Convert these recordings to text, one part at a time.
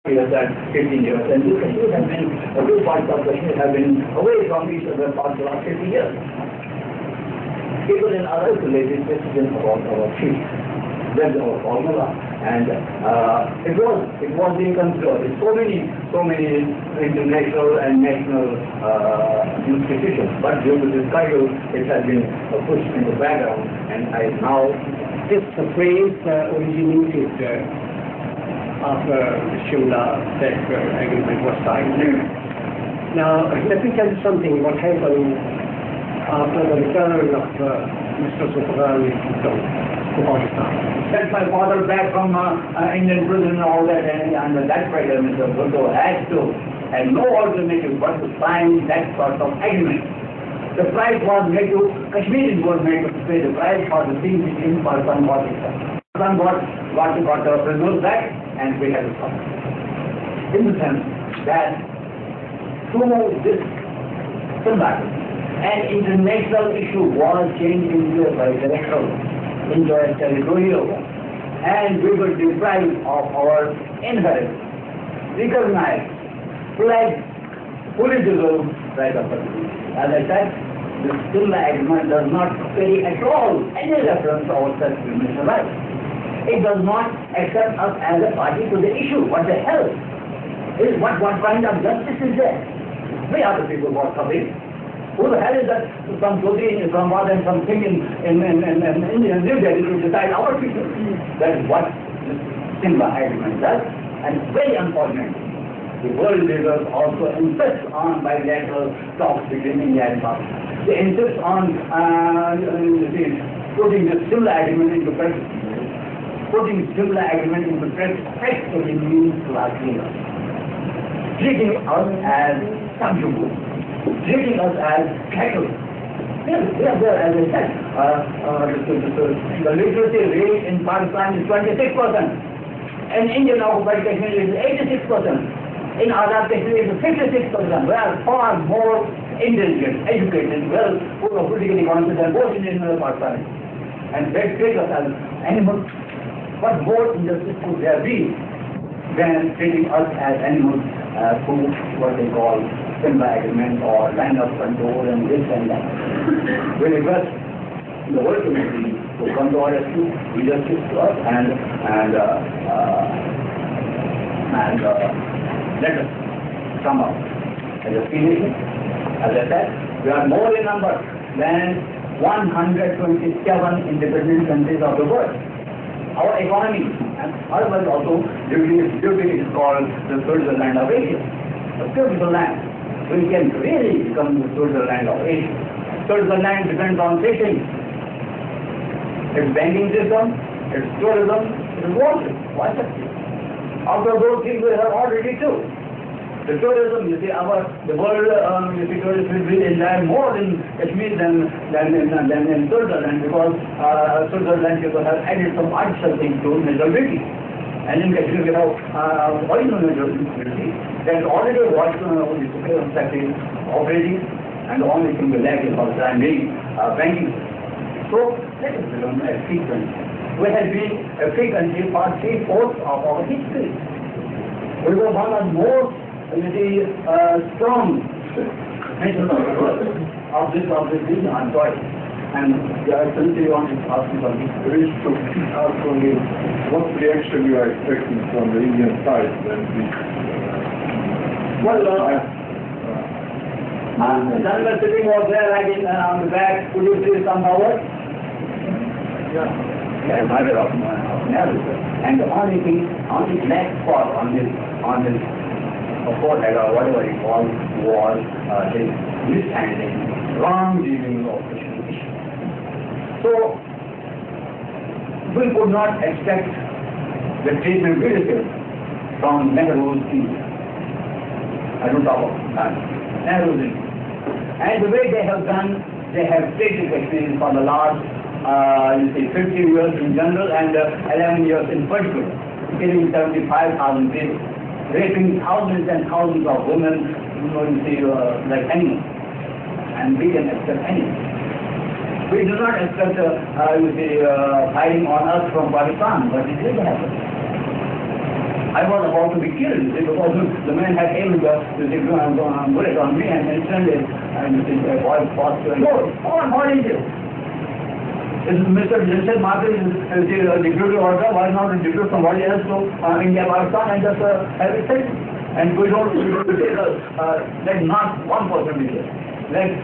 years and 15 years, and this Kashmir has been, two parts of Kashmir have been away from each other for the last 50 years. People in other villages question about our trees. That's our formula, and it was being considered. So many international and national institutions, but due to this struggle, it has been pushed in the background, and I now. This phrase originated after Shimla that agreement was signed. Now, let me tell you something what happened after the return of Mr. Sufran to Pakistan. Sent my father back from Indian prison and all that, and under that pressure, Mr. Bhutto had no alternative but to sign that sort of agreement. The price was made to, Kashmiris were made to pay the price for the things which in Pakistan was accepted. Pakistan got the prisoners back, and we had to stop. In the sense that through this combat, an international issue was changed into a bilateral, into a territorial one, and we were deprived of our inherent, recognized, pledged, fully deserved right of participation. As I said, the Shimla Agreement does not carry at all any reference to our self-determination rights. It does not accept us as a party to the issue. What the hell? What kind of justice is there? We are the people who are suffering. Who the hell is that? Some Chaudhry in Islamabad and something in New Delhi to decide our future. That is what the Shimla Agreement does, and very unfortunately, the world leaders also insist on bilateral talks between India and Pakistan. They insist on putting the Shimla Agreement into practice. Putting Shimla Agreement into practice means largely treating us as subjugate, treating us as cattle. We are there, as I said, the literacy rate in Pakistan is 26%. In Indian occupied Kashmir is 86%. In Azad Kashmir, it is 56%. We are far more intelligent, educated, politically confident, both Indian and Pakistani. And they treat us as animals. What more injustice could there be than treating us as animals through what they call Shimla Agreement or line of control and this and that? We request the world community to come to our rescue, be justice to us, and let us come up as a free nation. As I said, we are more in number than 127 independent countries of the world. Our economy, and otherwise also, duty is called the Switzerland of Asia. A beautiful land. We can really become the Switzerland of Asia. Switzerland depends on three things: its banking system, its tourism, its water. Why that? After those things, we have already two. The tourism, you see, the world, tourists will enjoy more in Kashmir than in Switzerland, because Switzerland people have added some artificial things to natural beauty. And in Kashmir, we have original natural beauty. There is already a water factory operating, and the only thing we lack is also banking system. So, let us become a free country. We have been a free country for 3/4 of our history. We were one of the most strong nations of the world of this region. I'm sorry. And I simply want to ask you something. Very to ask only what reaction you are expecting from the Indian side when we General sitting over there like on the back, could you see some power? Yeah. Yeah, matter of narrative. And the only black spot on his forehead or whatever it was his mishandling, wrong dealing of the issue. So we could not expect the treatment we received from Nehru's India. I don't talk about that. Nehru's India. And the way they have done, they have treated Kashmir for the last 50 years in general and 11 years in particular, killing 75,000 people, raping thousands and thousands of women, like animals. And we can accept anything. We do not accept fighting on us from Pakistan, but it did happen. I was about to be killed because the man had aimed the bullet on me and sent it, and the boy passed to what is this? Mr. Vincent Martin is the deputy order, why not deputy somebody else to India, Pakistan, and just have it said? And we don't say that not 1% is there.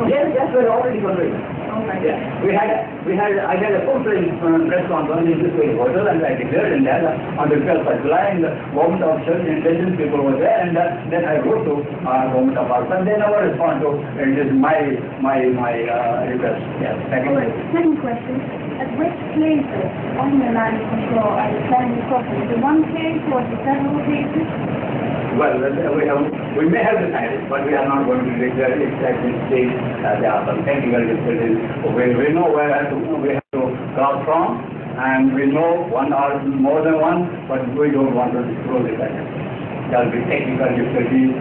Yes, we're already conveyed. Yeah, I had a full-fledged press conference in this way hotel, and I declared in that on the 12th of July, and the government officials, intelligence people were there, and then I wrote to government of Pakistan. They never respond to it is my request. Yes. Second question: at which places on the line of control are you planning to cross? The one place or the several places? Well, we may have decided, but we are not going to declare exactly state. There are some technical difficulties. We know where we have to cross from, and we know one or more than one, but we don't want to disclose it. There will be technical difficulties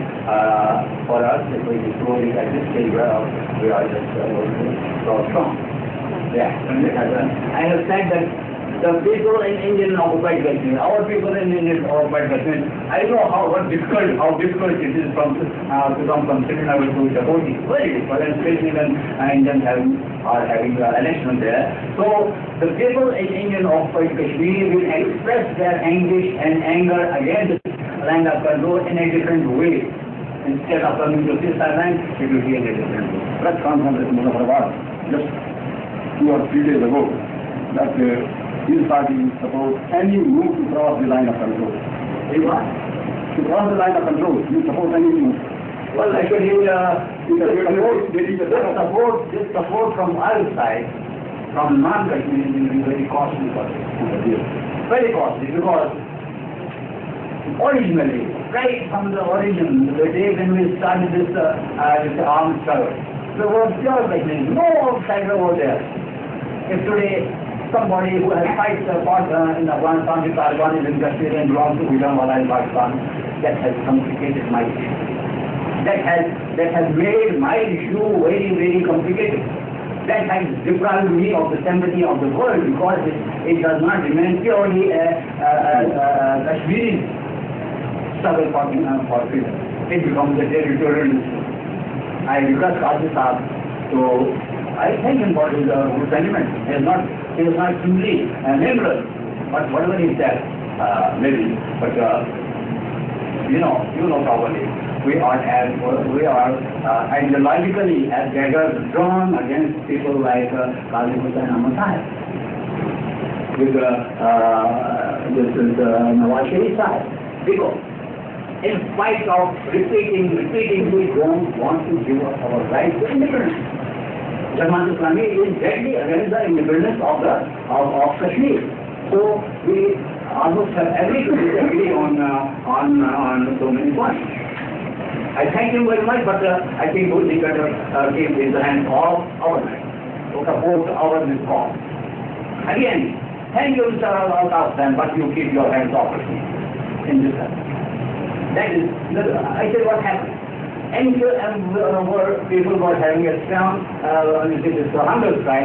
for us if we disclose it at this stage where we are just going to cross from. Yeah, I have said that the people in Indian occupied Kashmir, our people in Indian occupied Kashmir, I know how difficult it is to come from Srinagar to Djibouti. Very difficult, and especially when Indians are having election there. So the people in Indian occupied Kashmir will express their anguish and anger against land of control in a different way. Instead of coming to this land, it will be in a different way. Press conference in Muzaffarabad just 2 or 3 days ago that his party support any move to cross the line of control. To cross the line of control, you support any move. Well, actually, this support from our side, from non-Kashmir, will be very costly for us. Very costly, because originally, right from the origin, the day when we started this armed struggle, there was pure Kashmir, no outsider over there. If today somebody who has fought in Afghanistan, the Taliban is in Kashmir and belongs to Gujranwala in Pakistan, that has complicated my issue. That has made my issue very, very complicated. That has deprived me of the sympathy of the world, because it does not remain purely a Kashmiri struggle for freedom. It becomes a territorial issue. I request Qazi Saab to, I thank him for his good sentiment. He is not simply a liberal, but whatever he said, maybe. But you know probably we are ideologically as daggers drawn against people like Qazi Hussain Ahmad Sahib. With this is Nawaz Sharif Sahib, because in spite of repeating, we don't want to give up our right to independence. Jamaat Islami is deadly against the independence of Kashmir. So we almost have agreed to disagree on so many points. I thank him very much, but I think we better keep his hands off our life to support our cause. Again, thank you, Mr. Al-Qasim, but you keep your hands off in this country. That is, I say what happened. And people were having a strong, hunger strike.